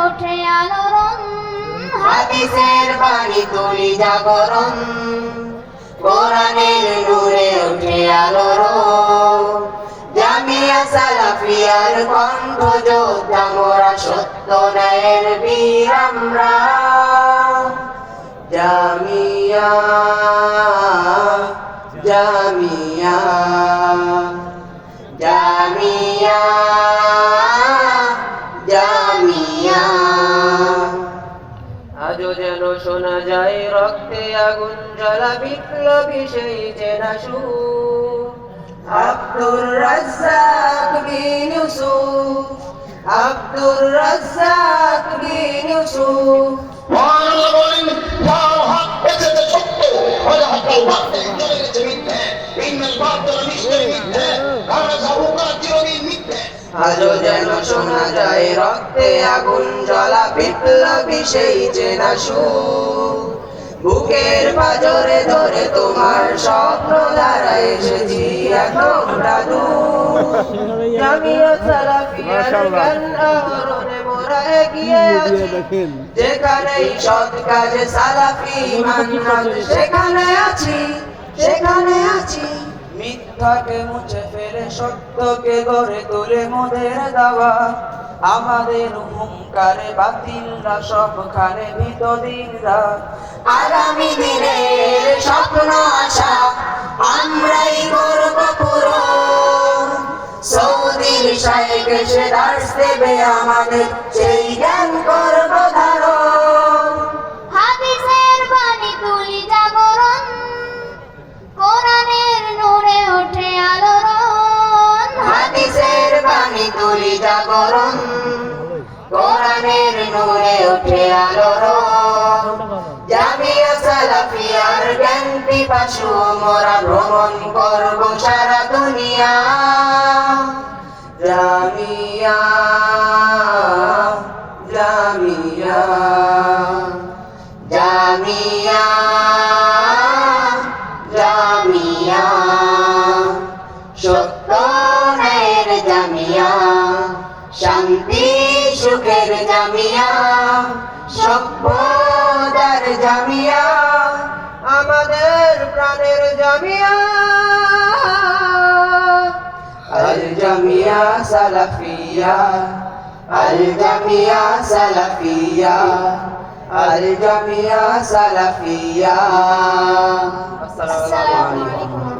ওঠে আলোড়ন, হাদিসের বাণী তুলি জাগরণ, কোরআনের নূরে ওঠে আলোড়ন। জামিয়া সালাফিয়ার কণ্ঠ যোদ্ধা মোরা, সত্য ন্যায়ের বীর আমরা। জামিয়া জামিয়া জামিয়া জামিয়া। আজও যেন শোনা যায় রক্তে আগুন জ্বালা বিপ্লবী সেই চেনা সুর। আব্দুর রাজ্জাক বিন ইউসুফ, আব্দুর রাজ্জাক বিন ইউসুফ। আজও যেন শোনা যায় রক্তে আগুন জ্বলা বিপ্লবী সেই চেনা সুর। বুকের পাজরে ধরে তোমার স্বপ্ন দ্বারা এসেছি এতটা দূর। জামিয়া সালাফিয়ার জ্ঞান আহরণে মোরা এগিয়ে আছি, যেখানেই সৎ কাজে সালাফি মানহাজ, সেখানে আছি সেখানে আছি। মিথ্যাকে মুছে ফেলে সত্যকে গড়ে তোলে মোদের দাওয়া। আমাদের হুঙ্কারে বাতিলরা সবখানে ভীত দিন রাত। আগামী দিনের স্বপ্ন আশা আমরাই করব পূরণ। সৌদির শায়েখ এসে দার্স দেবে আমাদের, সেই জ্ঞান করব ধারণ। হাদিসের বাণী তুলি জাগরণ, কোরআনের নূরে ওঠে আলোড়ন, হাদিসের বাণী তুলি জাগরণ, কোরআনের নূরে ওঠে আলোড়ন। জামিয়া সালাফিয়ার জ্ঞান পিপাসু মোরা ভ্রমণ করব সারা দুনিয়া। জামিয়া জামিয়া জামিয়া জামিয়া, সত্য ন্যায়ের জামিয়া, শান্তি সুখের জামিয়া, সভ্যতার জামিয়া, আমাদের প্রাণের জামিয়া। আল জামিয়া সালাফিয়া, আল জামিয়া সালাফিয়া, আল জামিয়া সালাফিয়া। আসসালামু আলাইকুম।